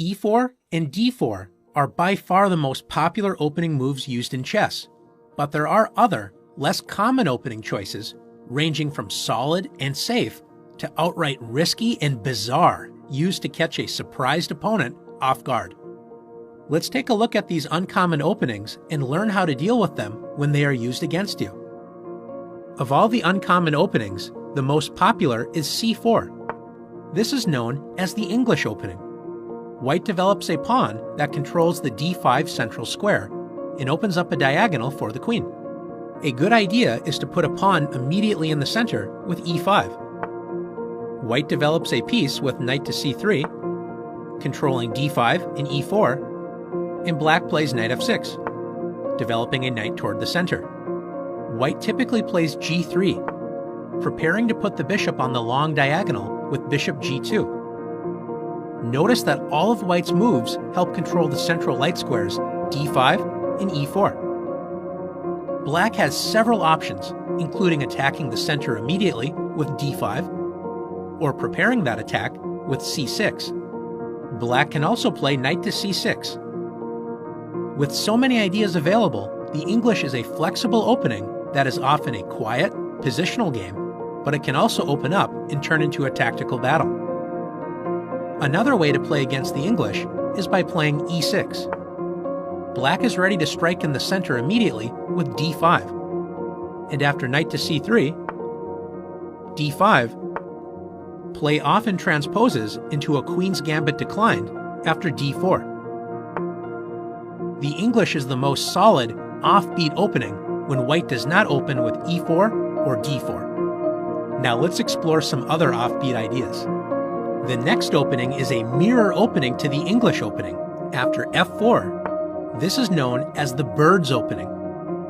e4 and d4 are by far the most popular opening moves used in chess, but there are other, less common opening choices, ranging from solid and safe to outright risky and bizarre, used to catch a surprised opponent off guard. Let's take a look at these uncommon openings and learn how to deal with them when they are used against you. Of all the uncommon openings, the most popular is c4. This is known as the English opening. White develops a pawn that controls the d5 central square and opens up a diagonal for the queen. A good idea is to put a pawn immediately in the center with e5. White develops a piece with knight to c3, controlling d5 and e4, and black plays knight f6, developing a knight toward the center. White typically plays g3, preparing to put the bishop on the long diagonal with bishop g2. Notice that all of White's moves help control the central light squares d5 and e4. Black has several options, including attacking the center immediately with d5, or preparing that attack with c6. Black can also play knight to c6. With so many ideas available, the English is a flexible opening that is often a quiet, positional game, but it can also open up and turn into a tactical battle. Another way to play against the English is by playing e6. Black is ready to strike in the center immediately with d5. And after knight to c3, d5, play often transposes into a queen's gambit declined after d4. The English is the most solid, offbeat opening when White does not open with e4 or d4. Now let's explore some other offbeat ideas. The next opening is a mirror opening to the English opening, after f4. This is known as the bird's opening.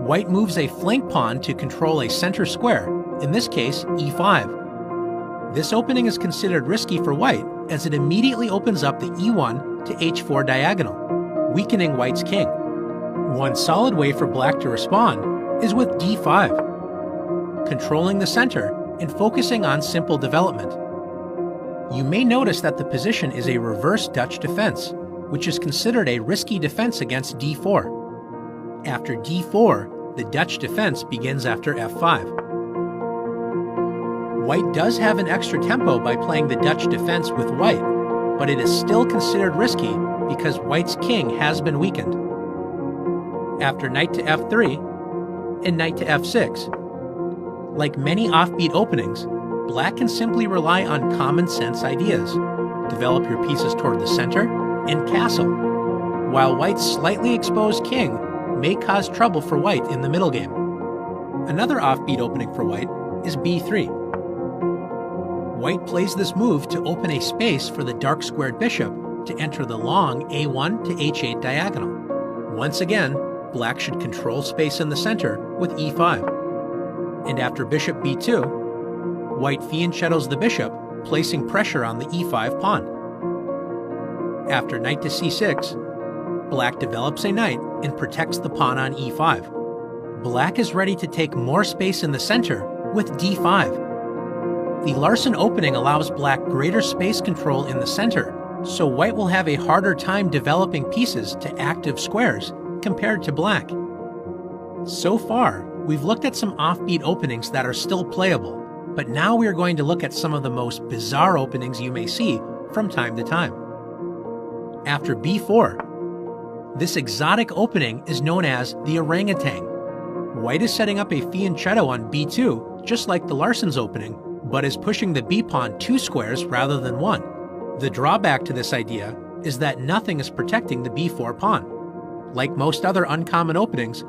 White moves a flank pawn to control a center square, in this case e5. This opening is considered risky for White as it immediately opens up the e1 to h4 diagonal, weakening White's king. One solid way for Black to respond is with d5, controlling the center and focusing on simple development. You may notice that the position is a reverse Dutch defense, which is considered a risky defense against d4. After d4, the Dutch defense begins after f5. White does have an extra tempo by playing the Dutch defense with White, but it is still considered risky because White's king has been weakened. After knight to f3 and knight to f6, like many offbeat openings, Black can simply rely on common sense ideas, develop your pieces toward the center, and castle, while White's slightly exposed king may cause trouble for White in the middle game. Another offbeat opening for White is b3. White plays this move to open a space for the dark squared bishop to enter the long a1 to h8 diagonal. Once again, Black should control space in the center with e5. And after bishop b2, White fianchettos the bishop, placing pressure on the e5 pawn. After knight to c6, Black develops a knight and protects the pawn on e5. Black is ready to take more space in the center with d5. The Larsen opening allows Black greater space control in the center, so White will have a harder time developing pieces to active squares compared to Black. So far, we've looked at some offbeat openings that are still playable, but now we are going to look at some of the most bizarre openings you may see from time to time. After b4, this exotic opening is known as the orangutan. White is setting up a fianchetto on b2, just like the Larsen's opening, but is pushing the b-pawn 2 squares rather than 1. The drawback to this idea is that nothing is protecting the b4 pawn. Like most other uncommon openings,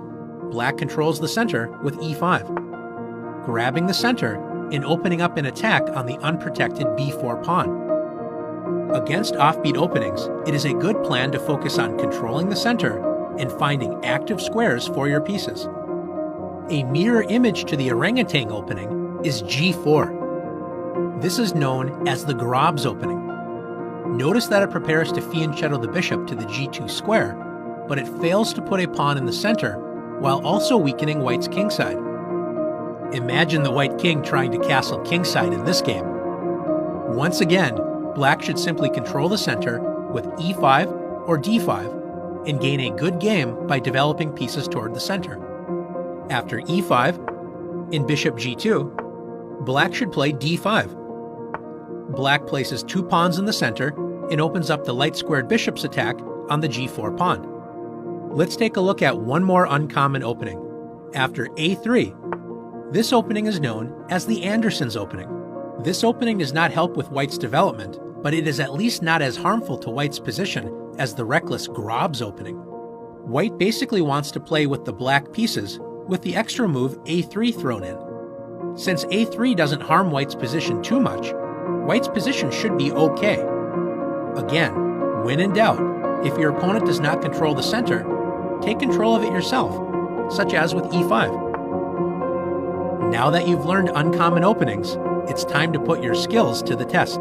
Black controls the center with e5, grabbing the center and opening up an attack on the unprotected b4 pawn. Against offbeat openings, it is a good plan to focus on controlling the center and finding active squares for your pieces. A mirror image to the orangutan opening is g4. This is known as the Grob's opening. Notice that it prepares to fianchetto the bishop to the g2 square, but it fails to put a pawn in the center while also weakening White's kingside. Imagine the White king trying to castle kingside in this game. Once again, Black should simply control the center with e5 or d5 and gain a good game by developing pieces toward the center. After e5, in bishop g2, Black should play d5. Black places 2 pawns in the center and opens up the light-squared bishop's attack on the g4 pawn. Let's take a look at one more uncommon opening. After a3, this opening is known as the Anderson's opening. This opening does not help with White's development, but it is at least not as harmful to White's position as the reckless Grob's opening. White basically wants to play with the black pieces with the extra move a3 thrown in. Since a3 doesn't harm White's position too much, White's position should be okay. Again, when in doubt, if your opponent does not control the center, take control of it yourself, such as with e5. Now that you've learned uncommon openings, it's time to put your skills to the test.